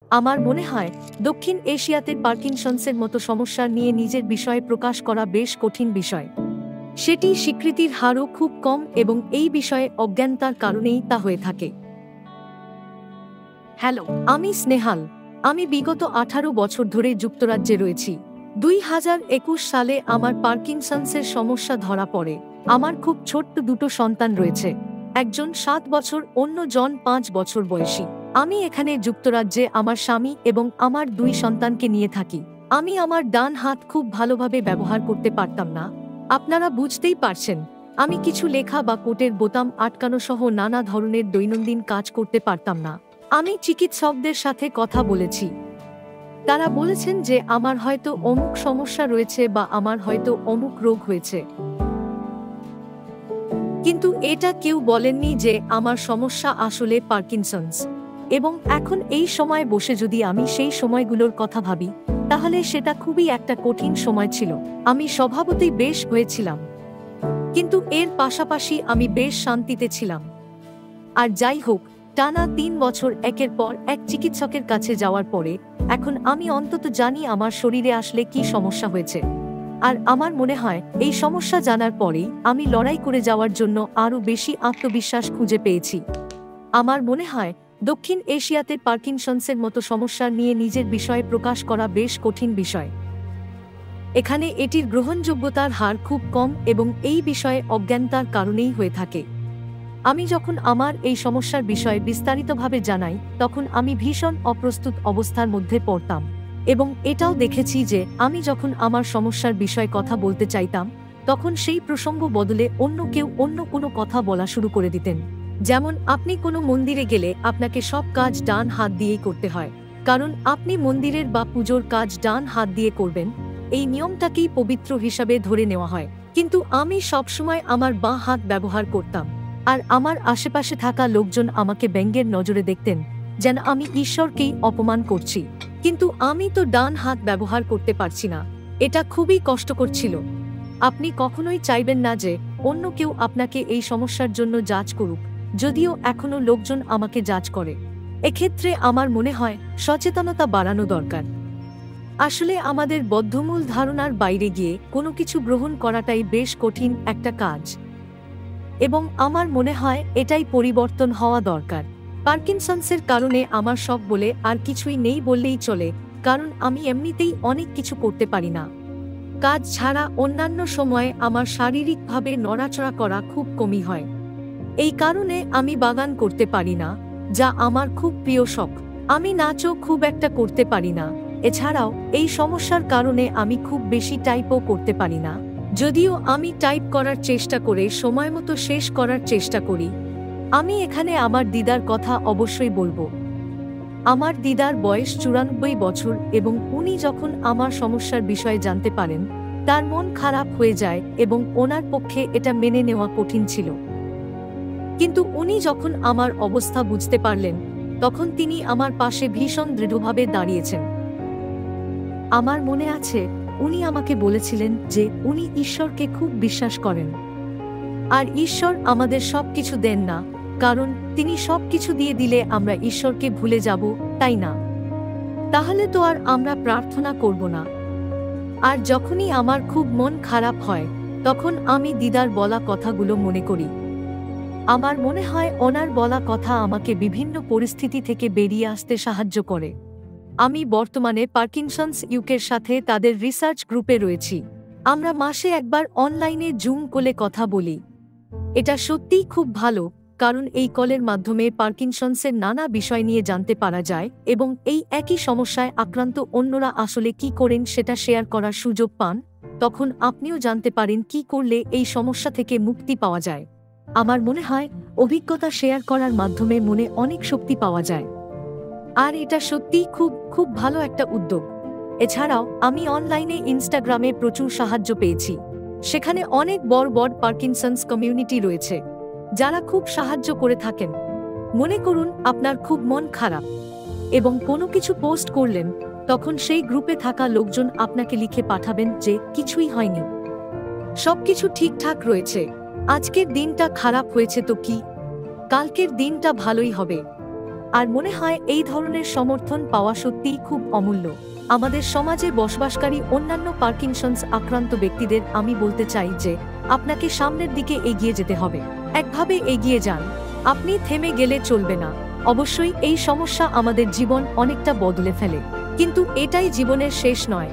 আমার মনে হয় দক্ষিণ এশিয়াতে পার্কিনসন্সের মতো সমস্যা নিয়ে নিজের বিষয়ে প্রকাশ করা বেশ কঠিন বিষয়। সেটি স্বীকৃতির হারও খুব কম এবং এই বিষয়ে অজ্ঞানতার কারণেই তা হয়ে থাকে। হ্যালো, আমি স্নেহাল। আমি বিগত 18 বছর ধরে যুক্তরাজ্যে রয়েছি। 2021 সালে আমার পার্কিনসন্সের সমস্যা ধরা পড়ে। আমার খুব ছোট্ট দুটো সন্তান রয়েছে, একজন 7 বছর, অন্যজন 5 বছর বয়সী। আমি এখানে যুক্তরাজ্যে আমার স্বামী এবং আমার 2 সন্তানকে নিয়ে থাকি। আমি আমার ডান হাত খুব ভালোভাবে ব্যবহার করতে পারতাম না। আপনারা বুঝতেই পারছেন, আমি কিছু লেখা বা কোটের বোতাম আটকানো সহ নানা ধরনের দৈনন্দিন কাজ করতে পারতাম না। আমি চিকিৎসকদের সাথে কথা বলেছি। তারা বলেছেন যে আমার হয়তো অমুক সমস্যা রয়েছে বা আমার হয়তো অমুক রোগ হয়েছে, কিন্তু এটা কেউ বলেননি যে আমার সমস্যা আসলে পার্কিনসন্স। এবং এখন এই সময় বসে যদি আমি সেই সময়গুলোর কথা ভাবি, তাহলে সেটা খুবই একটা কঠিন সময় ছিল। আমি স্বভাবতই বেশ হয়েছিলাম, কিন্তু এর পাশাপাশি আমি বেশ শান্তিতে ছিলাম। আর যাই হোক, টানা 3 বছর একের পর এক চিকিৎসকের কাছে যাওয়ার পরে এখন আমি অন্তত জানি আমার শরীরে আসলে কি সমস্যা হয়েছে। আর আমার মনে হয় এই সমস্যা জানার পরেই আমি লড়াই করে যাওয়ার জন্য আরও বেশি আত্মবিশ্বাস খুঁজে পেয়েছি। আমার মনে হয় দক্ষিণ এশিয়াতে পার্কিনসন্সের মতো সমস্যা নিয়ে নিজের বিষয়ে প্রকাশ করা বেশ কঠিন বিষয়। এখানে এটির গ্রহণযোগ্যতার হার খুব কম এবং এই বিষয়ে অজ্ঞানতার কারণেই হয়ে থাকে। আমি যখন আমার এই সমস্যার বিষয়ে বিস্তারিতভাবে জানাই, তখন আমি ভীষণ অপ্রস্তুত অবস্থার মধ্যে পড়তাম। এবং এটাও দেখেছি যে আমি যখন আমার সমস্যার বিষয়ে কথা বলতে চাইতাম, তখন সেই প্রসঙ্গ বদলে অন্য কেউ অন্য কোনো কথা বলা শুরু করে দিতেন। যেমন, আপনি কোনো মন্দিরে গেলে আপনাকে সব কাজ ডান হাত দিয়েই করতে হয়, কারণ আপনি মন্দিরের বা পুজোর কাজ ডান হাত দিয়ে করবেন। এই নিয়মটাকেই পবিত্র হিসাবে ধরে নেওয়া হয়। কিন্তু আমি সবসময় আমার বাঁ হাত ব্যবহার করতাম, আর আমার আশেপাশে থাকা লোকজন আমাকে ব্যঙ্গের নজরে দেখতেন, যেন আমি ঈশ্বরকেই অপমান করছি। কিন্তু আমি তো ডান হাত ব্যবহার করতে পারছি না। এটা খুবই কষ্টকর ছিল। আপনি কখনোই চাইবেন না যে অন্য কেউ আপনাকে এই সমস্যার জন্য জাজ করুক, যদিও এখনো লোকজন আমাকে জাজ করে। এক্ষেত্রে আমার মনে হয় সচেতনতা বাড়ানো দরকার। আসলে আমাদের বদ্ধমূল ধারণার বাইরে গিয়ে কোনো কিছু গ্রহণ করাটাই বেশ কঠিন একটা কাজ, এবং আমার মনে হয় এটাই পরিবর্তন হওয়া দরকার। পার্কিনসন্সের কারণে আমার শখ বলে আর কিছুই নেই বললেই চলে, কারণ আমি এমনিতেই অনেক কিছু করতে পারি না। কাজ ছাড়া অন্যান্য সময়ে আমার শারীরিকভাবে নড়াচড়া করা খুব কমই হয়। এই কারণে আমি বাগান করতে পারি না, যা আমার খুব প্রিয় শখ। আমি নাচও খুব একটা করতে পারি না। এছাড়াও এই সমস্যার কারণে আমি খুব বেশি টাইপও করতে পারি না, যদিও আমি টাইপ করার চেষ্টা করে সময়মতো শেষ করার চেষ্টা করি। আমি এখানে আমার দিদার কথা অবশ্যই বলবো। আমার দিদার বয়স 94 বছর এবং উনি যখন আমার সমস্যার বিষয়ে জানতে পারেন, তার মন খারাপ হয়ে যায় এবং ওনার পক্ষে এটা মেনে নেওয়া কঠিন ছিল। কিন্তু উনি যখন আমার অবস্থা বুঝতে পারলেন, তখন তিনি আমার পাশে ভীষণ দৃঢ়ভাবে দাঁড়িয়েছেন। আমার মনে আছে, উনি আমাকে বলেছিলেন যে উনি ঈশ্বরকে খুব বিশ্বাস করেন, আর ঈশ্বর আমাদের সবকিছু দেন না, কারণ তিনি সবকিছু দিয়ে দিলে আমরা ঈশ্বরকে ভুলে যাব, তাই না? তাহলে তো আর আমরা প্রার্থনা করব না। আর যখনই আমার খুব মন খারাপ হয়, তখন আমি দিদার বলা কথাগুলো মনে করি। আমার মনে হয় ওনার বলা কথা আমাকে বিভিন্ন পরিস্থিতি থেকে বেরিয়ে আসতে সাহায্য করে। আমি বর্তমানে পার্কিনসন্স ইউকের সাথে তাদের রিসার্চ গ্রুপে রয়েছি। আমরা মাসে একবার অনলাইনে জুম কলে কথা বলি। এটা সত্যিই খুব ভালো, কারণ এই কলের মাধ্যমে পার্কিনসন্সের নানা বিষয় নিয়ে জানতে পারা যায় এবং এই একই সমস্যায় আক্রান্ত অন্যরা আসলে কি করেন সেটা শেয়ার করার সুযোগ পান। তখন আপনিও জানতে পারেন কি করলে এই সমস্যা থেকে মুক্তি পাওয়া যায়। আমার মনে হয় অভিজ্ঞতা শেয়ার করার মাধ্যমে মনে অনেক শক্তি পাওয়া যায়, আর এটা সত্যিই খুব খুব ভালো একটা উদ্যোগ। এছাড়াও আমি অনলাইনে ইনস্টাগ্রামে প্রচুর সাহায্য পেয়েছি। সেখানে অনেক বড় বড় পার্কিনসন্স কমিউনিটি রয়েছে, যারা খুব সাহায্য করে থাকেন। মনে করুন আপনার খুব মন খারাপ এবং কোনো কিছু পোস্ট করলেন, তখন সেই গ্রুপে থাকা লোকজন আপনাকে লিখে পাঠাবেন যে কিছুই হয়নি, সবকিছু ঠিকঠাক রয়েছে, আজকের দিনটা খারাপ হয়েছে তো কি, কালকের দিনটা ভালোই হবে। আর মনে হয় এই ধরনের সমর্থন পাওয়া সত্যিই খুব অমূল্য। আমাদের সমাজে বসবাসকারী অন্যান্য পার্কিনসন্স আক্রান্ত ব্যক্তিদের আমি বলতে চাই যে আপনাকে সামনের দিকে এগিয়ে যেতে হবে। একভাবে এগিয়ে যান, আপনি থেমে গেলে চলবে না। অবশ্যই এই সমস্যা আমাদের জীবন অনেকটা বদলে ফেলে, কিন্তু এটাই জীবনের শেষ নয়।